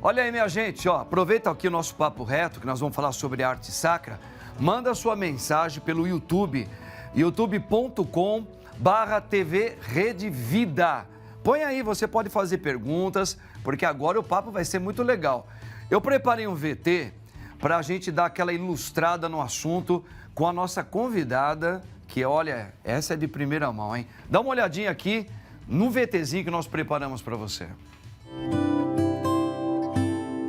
Olha aí, minha gente, ó, aproveita aqui o nosso papo reto, que nós vamos falar sobre arte sacra. Manda sua mensagem pelo YouTube, youtube.com/TV Rede Vida. Põe aí, você pode fazer perguntas, porque agora o papo vai ser muito legal. Eu preparei um VT para a gente dar aquela ilustrada no assunto com a nossa convidada, que olha, essa é de primeira mão, hein? Dá uma olhadinha aqui no VTzinho que nós preparamos para você.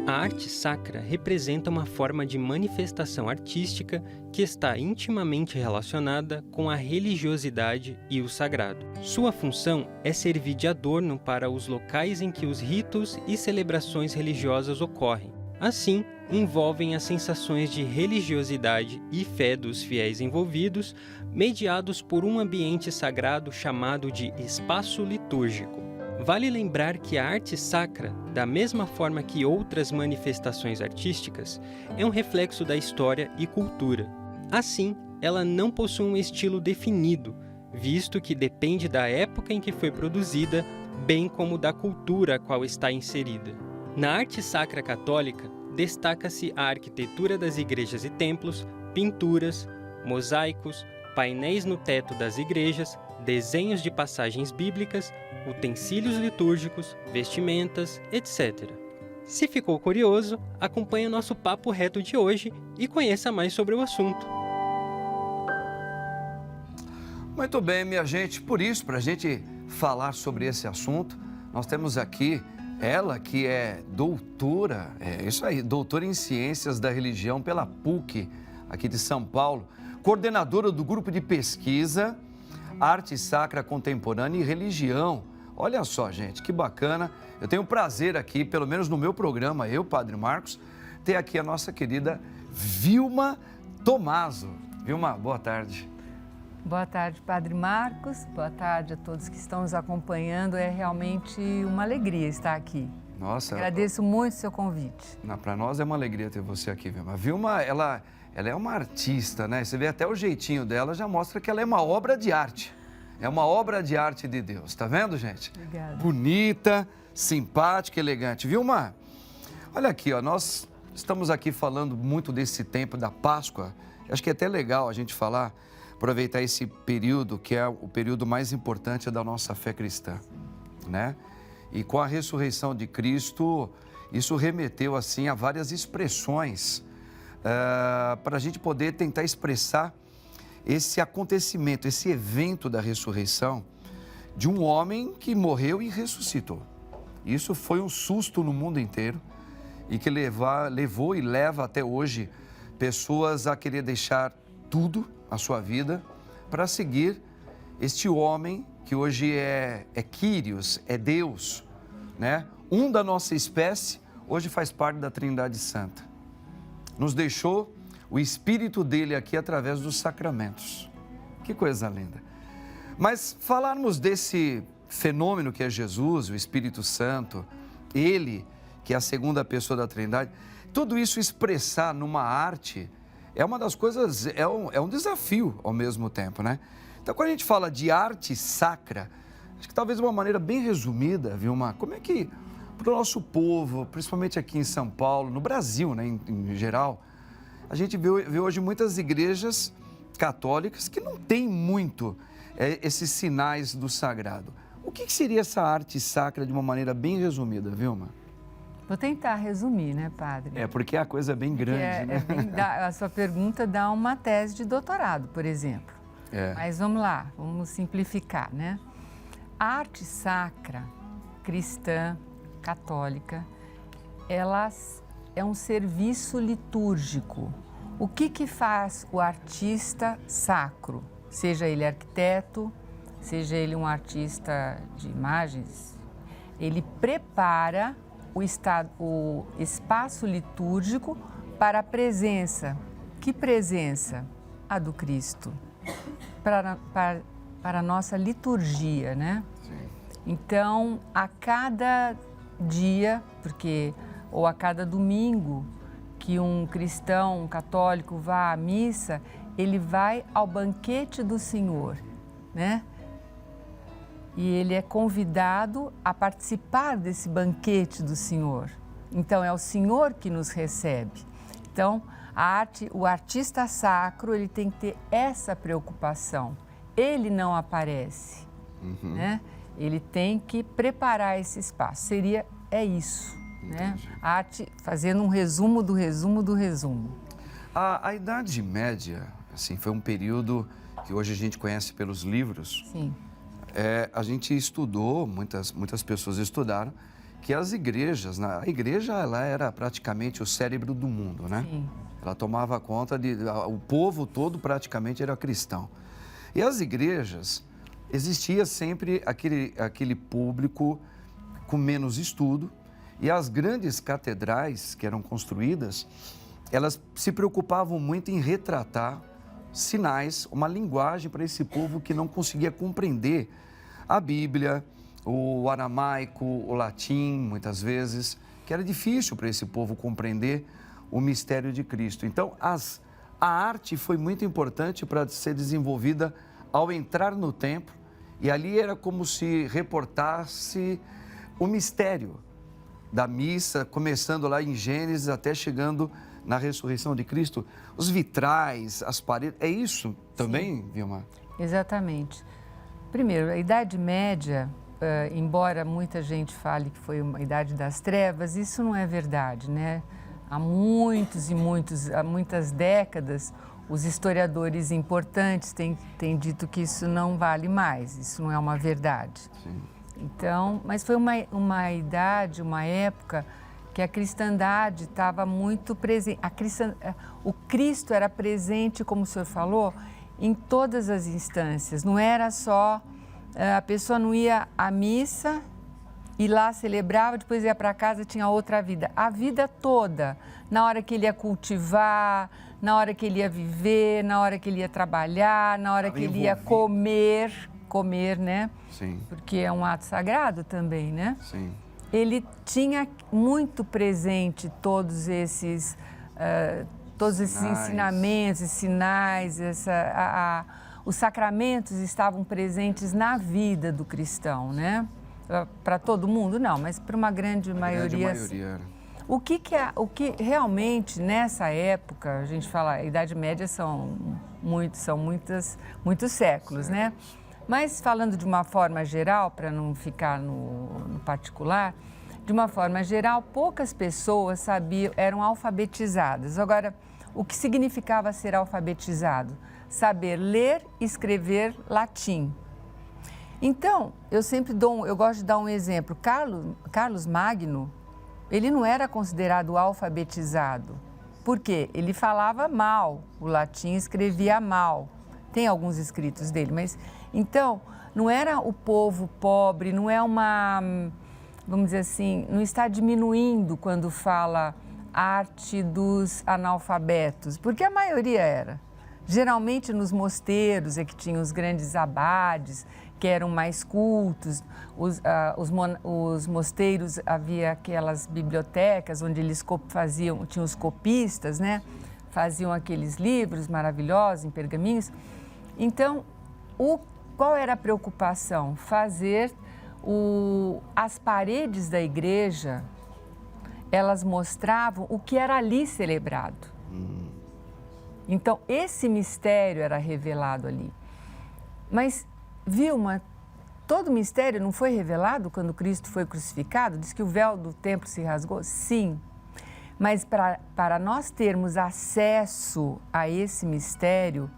A arte sacra representa uma forma de manifestação artística que está intimamente relacionada com a religiosidade e o sagrado. Sua função é servir de adorno para os locais em que os ritos e celebrações religiosas ocorrem. Assim, envolvem as sensações de religiosidade e fé dos fiéis envolvidos, mediados por um ambiente sagrado chamado de espaço litúrgico. Vale lembrar que a arte sacra, da mesma forma que outras manifestações artísticas, é um reflexo da história e cultura. Assim, ela não possui um estilo definido, visto que depende da época em que foi produzida, bem como da cultura a qual está inserida. Na arte sacra católica, destaca-se a arquitetura das igrejas e templos, pinturas, mosaicos, painéis no teto das igrejas, desenhos de passagens bíblicas, utensílios litúrgicos, vestimentas, etc. Se ficou curioso, acompanhe o nosso papo reto de hoje e conheça mais sobre o assunto. Muito bem, minha gente, por isso, para a gente falar sobre esse assunto, nós temos aqui ela que é doutora, doutora em Ciências da Religião pela PUC, aqui de São Paulo, coordenadora do grupo de pesquisa Arte Sacra Contemporânea e Religião. Olha só, gente, que bacana. Eu tenho o prazer aqui, pelo menos no meu programa, eu, Padre Marcos, ter aqui a nossa querida Vilma Tomaso. Vilma, boa tarde. Boa tarde, Padre Marcos. Boa tarde a todos que estão nos acompanhando. É realmente uma alegria estar aqui. Nossa. Agradeço muito o seu convite. Para nós é uma alegria ter você aqui, Vilma. A Vilma, ela é uma artista, né? Você vê até o jeitinho dela, já mostra que ela é uma obra de arte. É uma obra de arte de Deus, tá vendo, gente? Obrigada. Bonita, simpática, elegante. Vilma, olha aqui, ó, nós estamos aqui falando muito desse tempo da Páscoa. Acho que é até legal a gente falar, aproveitar esse período, que é o período mais importante da nossa fé cristã, né? E com a ressurreição de Cristo, isso remeteu, assim, a várias expressões para a gente poder tentar expressar esse acontecimento, esse evento da ressurreição de um homem que morreu e ressuscitou. Isso foi um susto no mundo inteiro e que levou e leva até hoje pessoas a querer deixar tudo, a sua vida, para seguir este homem que hoje é Quírios, é Deus, né? Um da nossa espécie, hoje faz parte da Trindade Santa. Nos deixou o Espírito dele aqui através dos sacramentos. Que coisa linda. Mas falarmos desse fenômeno que é Jesus, o Espírito Santo, ele, que é a segunda pessoa da Trindade, tudo isso expressar numa arte é uma das coisas, é um desafio ao mesmo tempo, né? Então, quando a gente fala de arte sacra, acho que talvez de uma maneira bem resumida, Vilma, como é que para o nosso povo, principalmente aqui em São Paulo, no Brasil, né, em geral, a gente vê hoje muitas igrejas católicas que não têm muito esses sinais do sagrado. O que seria essa arte sacra de uma maneira bem resumida, Vilma? Vou tentar resumir, né, Padre? Porque a coisa é bem grande, né? A sua pergunta dá uma tese de doutorado, por exemplo. Mas vamos lá, vamos simplificar, né? A arte sacra, cristã, católica, ela é um serviço litúrgico. O que faz o artista sacro? Seja ele arquiteto, seja ele um artista de imagens, ele prepara o espaço litúrgico para a presença. Que presença? A do Cristo. Para a nossa liturgia, né? Sim. Então, a cada dia, ou a cada domingo que um cristão, um católico vá à missa, ele vai ao banquete do Senhor, né? E ele é convidado a participar desse banquete do Senhor. Então, é o Senhor que nos recebe. Então, o artista sacro, ele tem que ter essa preocupação. Ele não aparece, né? Ele tem que preparar esse espaço. É isso, né? A arte fazendo um resumo do resumo do resumo. A Idade Média, assim, foi um período que hoje a gente conhece pelos livros. Sim. A gente estudou, muitas pessoas estudaram, que as igrejas, a igreja ela era praticamente o cérebro do mundo, né? Sim. Ela tomava conta o povo todo praticamente era cristão. E as igrejas, existia sempre aquele público com menos estudo, e as grandes catedrais que eram construídas, elas se preocupavam muito em retratar sinais, uma linguagem para esse povo que não conseguia compreender a Bíblia, o aramaico, o latim, muitas vezes, que era difícil para esse povo compreender o mistério de Cristo. Então, a arte foi muito importante para ser desenvolvida ao entrar no templo, e ali era como se reportasse o mistério da missa, começando lá em Gênesis até chegando na ressurreição de Cristo. Os vitrais, as paredes, é isso também, Sim. Vilmar? Exatamente. Primeiro, a Idade Média, embora muita gente fale que foi uma Idade das Trevas, isso não é verdade, né? Há muitas décadas, os historiadores importantes têm dito que isso não vale mais, isso não é uma verdade. Sim. Então, mas foi uma idade, uma época que a cristandade estava muito presente. O Cristo era presente, como o senhor falou, em todas as instâncias. Não era só, a pessoa não ia à missa e lá celebrava, depois ia para casa, tinha outra vida. A vida toda, na hora que ele ia cultivar, na hora que ele ia viver, na hora que ele ia trabalhar, na hora que ele ia comer, né? Sim. Porque é um ato sagrado também, né? Sim. Ele tinha muito presente todos esses ensinamentos e sinais, os sacramentos estavam presentes na vida do cristão, né? Para todo mundo, não, mas para uma grande maioria. O que realmente nessa época, a gente fala, a Idade Média são muitos séculos, né? Mas falando de uma forma geral, para não ficar no particular, de uma forma geral, poucas pessoas eram alfabetizadas. Agora, o que significava ser alfabetizado? Saber ler e escrever latim. Então, eu gosto de dar um exemplo. Carlos Magno, ele não era considerado alfabetizado. Por quê? Ele falava mal o latim, escrevia mal. Tem alguns escritos dele, mas... Então, não era o povo pobre, não é vamos dizer assim, não está diminuindo quando fala arte dos analfabetos, porque a maioria era. Geralmente nos mosteiros é que tinham os grandes abades, que eram mais cultos, os mosteiros, havia aquelas bibliotecas onde eles tinham os copistas, né? Faziam aqueles livros maravilhosos em pergaminhos. Então, qual era a preocupação? Fazer as paredes da igreja, elas mostravam o que era ali celebrado. Então, esse mistério era revelado ali. Mas, Vilma, todo mistério não foi revelado quando Cristo foi crucificado? Diz que o véu do templo se rasgou? Sim. Mas para nós termos acesso a esse mistério,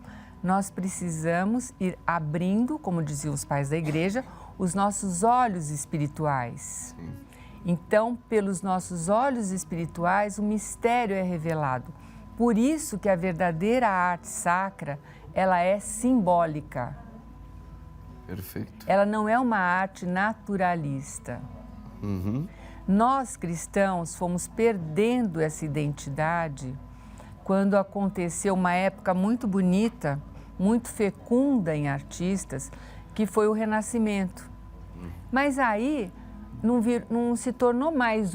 nós precisamos ir abrindo, como diziam os pais da igreja, os nossos olhos espirituais. Sim. Então, pelos nossos olhos espirituais, o mistério é revelado. Por isso que a verdadeira arte sacra, ela é simbólica. Perfeito. Ela não é uma arte naturalista. Nós, cristãos, fomos perdendo essa identidade quando aconteceu uma época muito bonita, muito fecunda em artistas, que foi o Renascimento. Mas aí não se tornou mais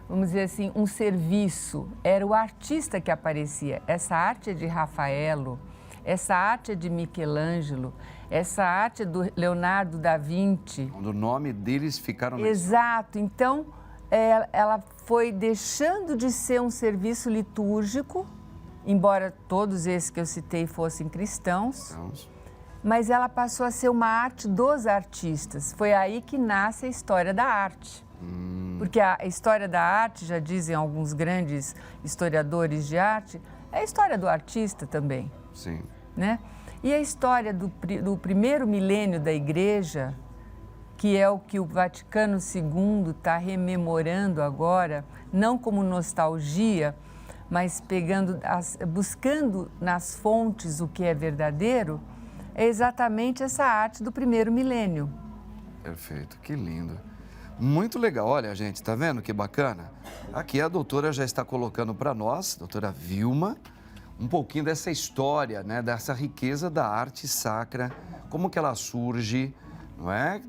vamos dizer assim, um serviço. Era o artista que aparecia. Essa arte é de Rafaelo, essa arte é de Michelangelo, essa arte é do Leonardo da Vinci. O nome deles ficaram... Exato. Então, ela foi deixando de ser um serviço litúrgico, embora todos esses que eu citei fossem cristãos, mas ela passou a ser uma arte dos artistas. Foi aí que nasce a história da arte. Porque a história da arte, já dizem alguns grandes historiadores de arte, é a história do artista também. Sim. Né? E a história do primeiro milênio da Igreja, que é o que o Vaticano II está rememorando agora, não como nostalgia, mas buscando nas fontes o que é verdadeiro, é exatamente essa arte do primeiro milênio. Perfeito, que lindo. Muito legal. Olha, gente, tá vendo que bacana? Aqui a doutora já está colocando para nós, doutora Vilma, um pouquinho dessa história, né, dessa riqueza da arte sacra, como que ela surge, não é?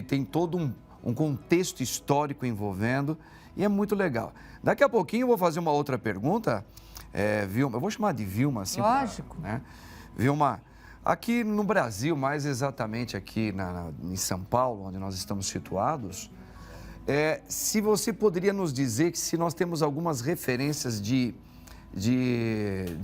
Tem todo um contexto histórico envolvendo e é muito legal. Daqui a pouquinho eu vou fazer uma outra pergunta, Vilma, eu vou chamar de Vilma, assim. Lógico. Né? Vilma, aqui no Brasil, mais exatamente aqui em São Paulo, onde nós estamos situados, se você poderia nos dizer que se nós temos algumas referências de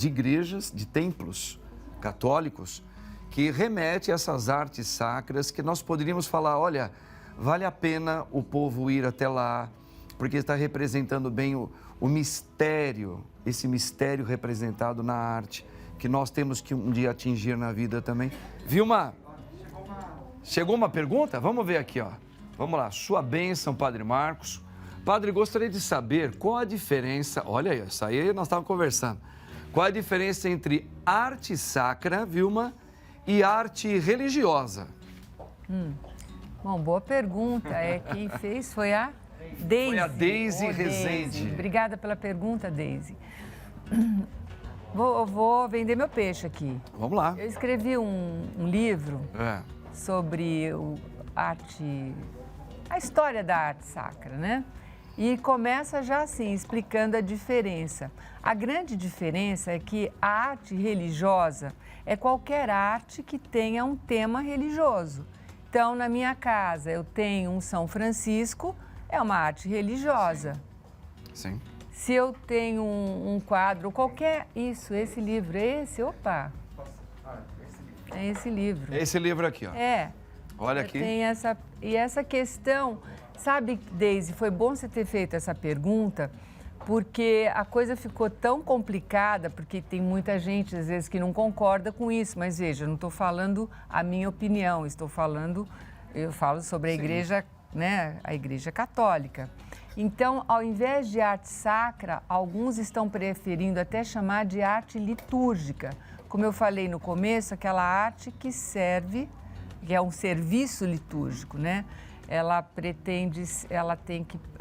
igrejas, de templos católicos, que remete a essas artes sacras, que nós poderíamos falar, olha, vale a pena o povo ir até lá, porque está representando bem o mistério, esse mistério representado na arte, que nós temos que um dia atingir na vida também. Vilma, chegou uma pergunta? Vamos ver aqui, ó. Vamos lá, sua bênção, Padre Marcos. Padre, gostaria de saber qual a diferença, olha aí, isso aí nós estávamos conversando. Qual a diferença entre arte sacra, Vilma, e arte religiosa? Bom, boa pergunta. Quem fez foi a Deise. Foi a Deise Rezende. Obrigada pela pergunta, Deise. Vou vender meu peixe aqui. Vamos lá. Eu escrevi um livro sobre a história da arte sacra, né? E começa já assim, explicando a diferença. A grande diferença é que a arte religiosa é qualquer arte que tenha um tema religioso. Então, na minha casa, eu tenho um São Francisco, é uma arte religiosa. Sim. Se eu tenho um quadro, esse livro, opa! É esse livro. É esse livro aqui, ó. Olha aqui. Tem essa questão, sabe, Deise, foi bom você ter feito essa pergunta, porque a coisa ficou tão complicada, porque tem muita gente, às vezes, que não concorda com isso, mas veja, eu não estou falando a minha opinião, eu falo sobre a igreja, né, a igreja católica. Então, ao invés de arte sacra, alguns estão preferindo até chamar de arte litúrgica. Como eu falei no começo, aquela arte que serve, que é um serviço litúrgico, né?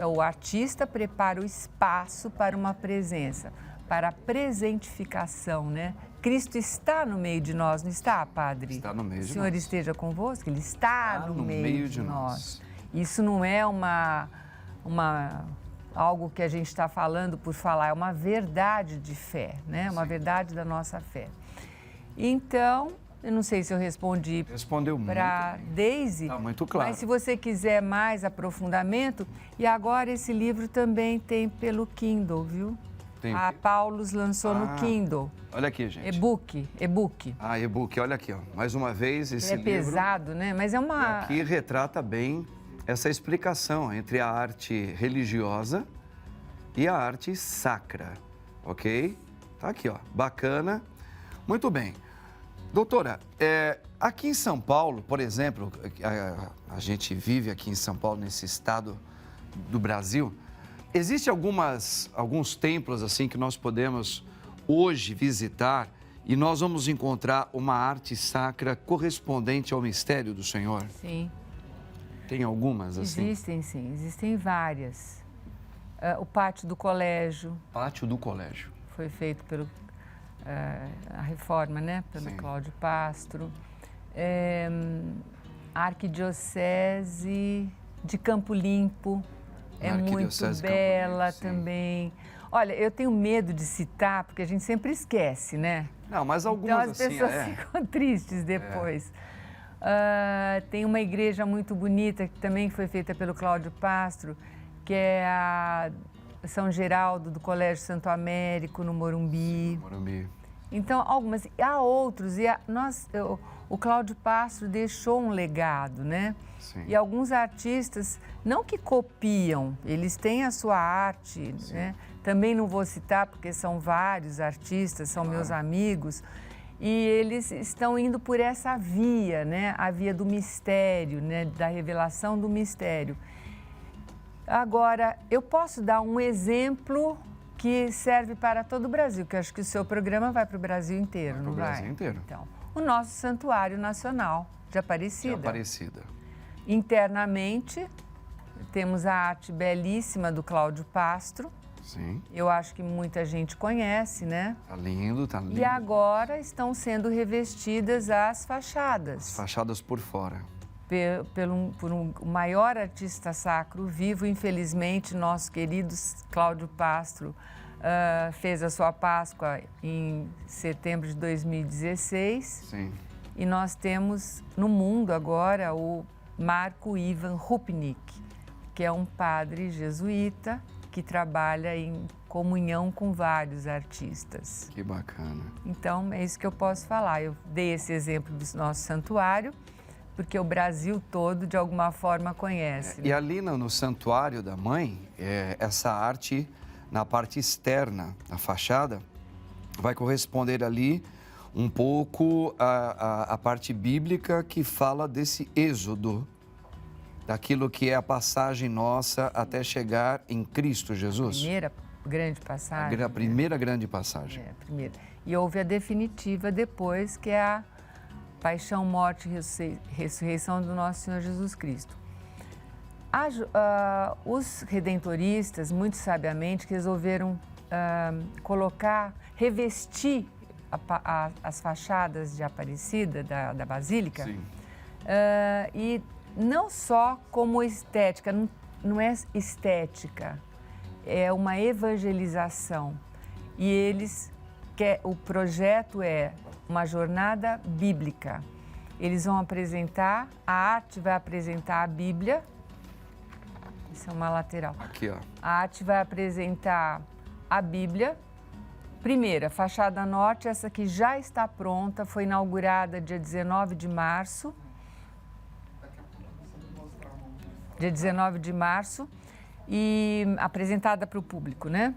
O artista prepara o espaço para uma presença, para a presentificação, né? Cristo está no meio de nós, não está, Padre? Está no meio de nós. O Senhor esteja convosco, Ele está no meio de nós. Isso não é algo que a gente está falando por falar, é uma verdade de fé, né? Uma verdade da nossa fé. Então, eu não sei se eu respondi para Deise. Está muito claro. Mas se você quiser mais aprofundamento, e agora esse livro também tem pelo Kindle, viu? A Paulus lançou no Kindle. Olha aqui, gente. E-book. E-book, olha aqui, ó. Mais uma vez esse livro. É pesado, né? Mas é uma... E aqui retrata bem essa explicação entre a arte religiosa e a arte sacra, ok? Tá aqui, ó. Bacana. Muito bem. Doutora, aqui em São Paulo, por exemplo, a gente vive aqui em São Paulo, nesse estado do Brasil, existem alguns templos assim que nós podemos hoje visitar e nós vamos encontrar uma arte sacra correspondente ao mistério do Senhor? Sim. Tem algumas assim? Existem, sim. Existem várias. O Pátio do Colégio. Pátio do Colégio. Foi feito a reforma, né? Pelo Cláudio Pastro. A Arquidiocese de Campo Limpo é muito bela também. Olha, eu tenho medo de citar, porque a gente sempre esquece, né? Não, mas algumas então, as pessoas ficam tristes depois. Tem uma igreja muito bonita, que também foi feita pelo Cláudio Pastro, que é São Geraldo, do Colégio Santo Américo, no Morumbi. Então, algumas. Há outros. O Cláudio Pastro deixou um legado, né? Sim. E alguns artistas, não que copiam, eles têm a sua arte, né? Também não vou citar, porque são vários artistas, são meus amigos, e eles estão indo por essa via, né? A via do mistério, né? Da revelação do mistério. Agora, eu posso dar um exemplo que serve para todo o Brasil, que eu acho que o seu programa vai para o Brasil inteiro, não vai? Para o Brasil inteiro. Então, o nosso Santuário Nacional de Aparecida. De Aparecida. Internamente, temos a arte belíssima do Cláudio Pastro. Sim. Eu acho que muita gente conhece, né? Tá lindo, tá lindo. E agora estão sendo revestidas as fachadas. As fachadas por fora. Por um maior artista sacro vivo. Infelizmente, nosso querido Cláudio Pastro fez a sua Páscoa em setembro de 2016. Sim. E nós temos no mundo agora o Marco Ivan Rupnik, que é um padre jesuíta que trabalha em comunhão com vários artistas. Que bacana. Então, é isso que eu posso falar. Eu dei esse exemplo do nosso santuário, porque o Brasil todo, de alguma forma, conhece. E ali no Santuário da Mãe, essa arte, na parte externa, na fachada, vai corresponder ali um pouco a parte bíblica que fala desse êxodo, daquilo que é a passagem nossa até chegar em Cristo Jesus. Primeira grande passagem. A primeira grande passagem. A primeira. E houve a definitiva depois, que é a paixão, morte e ressurreição do nosso Senhor Jesus Cristo. Os redentoristas, muito sabiamente, resolveram revestir as fachadas de Aparecida, da Basílica. Sim. E não só como estética, não é estética, é uma evangelização. E o projeto é uma jornada bíblica. Eles vão apresentar, a arte vai apresentar a Bíblia. Isso é uma lateral. Aqui, ó. A arte vai apresentar a Bíblia. Primeira, fachada norte, essa que já está pronta, foi inaugurada dia 19 de março. Dia 19 de março, e apresentada para o público, né?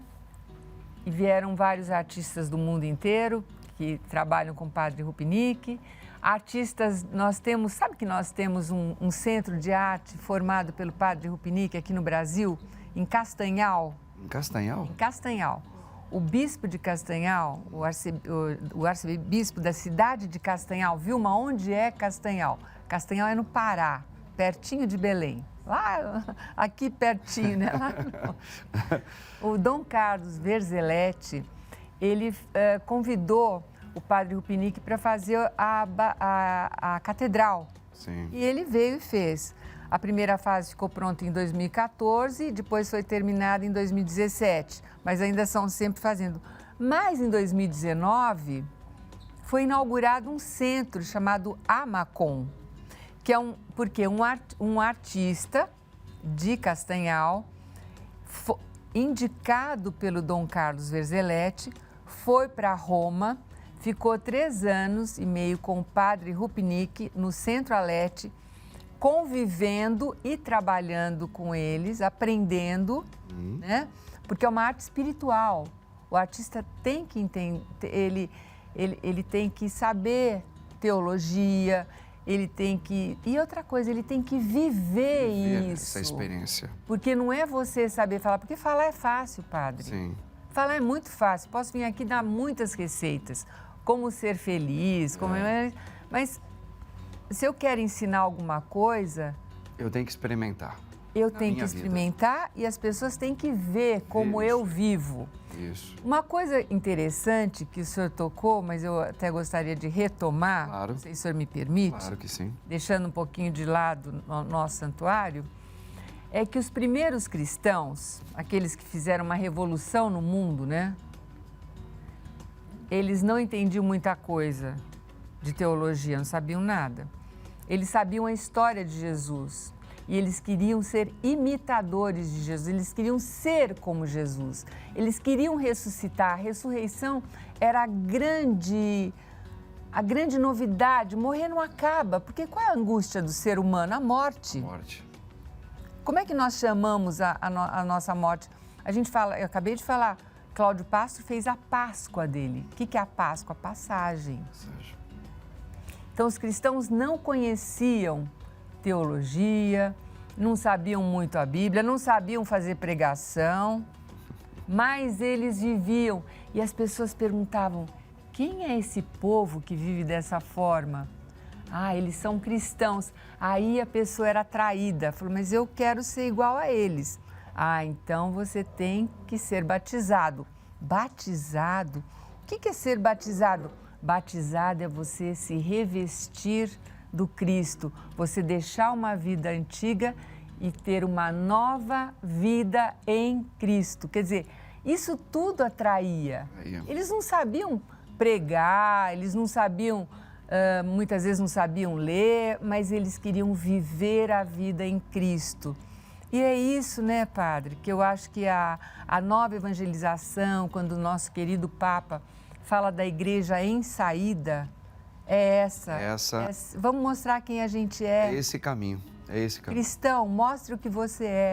E vieram vários artistas do mundo inteiro que trabalham com o Padre Rupnik. Artistas, sabe que nós temos um centro de arte formado pelo Padre Rupnik aqui no Brasil, em Castanhal. Em Castanhal? Em Castanhal. O bispo de Castanhal, o arcebispo da cidade de Castanhal, Vilma, onde é Castanhal? Castanhal é no Pará, pertinho de Belém. Lá, aqui pertinho, né? O Dom Carlos Verzeletti, ele convidou o Padre Rupnik para fazer a catedral. Sim. E ele veio e fez. A primeira fase ficou pronta em 2014 e depois foi terminada em 2017. Mas ainda são sempre fazendo. Mas em 2019 foi inaugurado um centro chamado Amacom, que é porque um artista de Castanhal, indicado pelo Dom Carlos Verzeletti, foi para Roma, ficou 3 anos e meio com o Padre Rupnik no Centro Alete, convivendo e trabalhando com eles, aprendendo, né? Porque é uma arte espiritual. O artista tem que entender, ele tem que saber teologia, ele tem que... E outra coisa, ele tem que viver isso. Essa experiência. Porque não é você saber falar, porque falar é fácil, padre. Sim. Falar é muito fácil. Posso vir aqui dar muitas receitas, como ser feliz, mas se eu quero ensinar alguma coisa... Eu tenho que experimentar. Eu tenho que experimentar e as pessoas têm que ver como eu vivo. Isso. Uma coisa interessante que o senhor tocou, mas eu até gostaria de retomar, Claro. não sei se o senhor me permite, Claro que sim. deixando um pouquinho de lado o nosso santuário, é que os primeiros cristãos, aqueles que fizeram uma revolução no mundo, né? Eles não entendiam muita coisa de teologia, não sabiam nada. Eles sabiam a história de Jesus. E eles queriam ser imitadores de Jesus, eles queriam ser como Jesus. Eles queriam ressuscitar. A ressurreição era a grande novidade. Morrer não acaba, porque qual é a angústia do ser humano? A morte. Morte. Como é que nós chamamos a nossa morte? A gente fala, eu acabei de falar, Cláudio Castro fez a Páscoa dele. O que é a Páscoa? A passagem. Então, os cristãos não conheciam teologia, não sabiam muito a Bíblia, não sabiam fazer pregação, mas eles viviam. E as pessoas perguntavam, quem é esse povo que vive dessa forma? Ah, eles são cristãos. Aí a pessoa era atraída, falou, mas eu quero ser igual a eles. Ah, então você tem que ser batizado. Batizado? O que é ser batizado? Batizado é você se revestir do Cristo, você deixar uma vida antiga e ter uma nova vida em Cristo. Quer dizer, isso tudo atraía. Eles não sabiam pregar, eles não sabiam, muitas vezes não sabiam ler, mas eles queriam viver a vida em Cristo. E é isso, né, Padre, que eu acho que a nova evangelização, quando o nosso querido Papa fala da igreja em saída, é essa. Vamos mostrar quem a gente é. É esse caminho, é esse caminho. Cristão, mostre o que você é.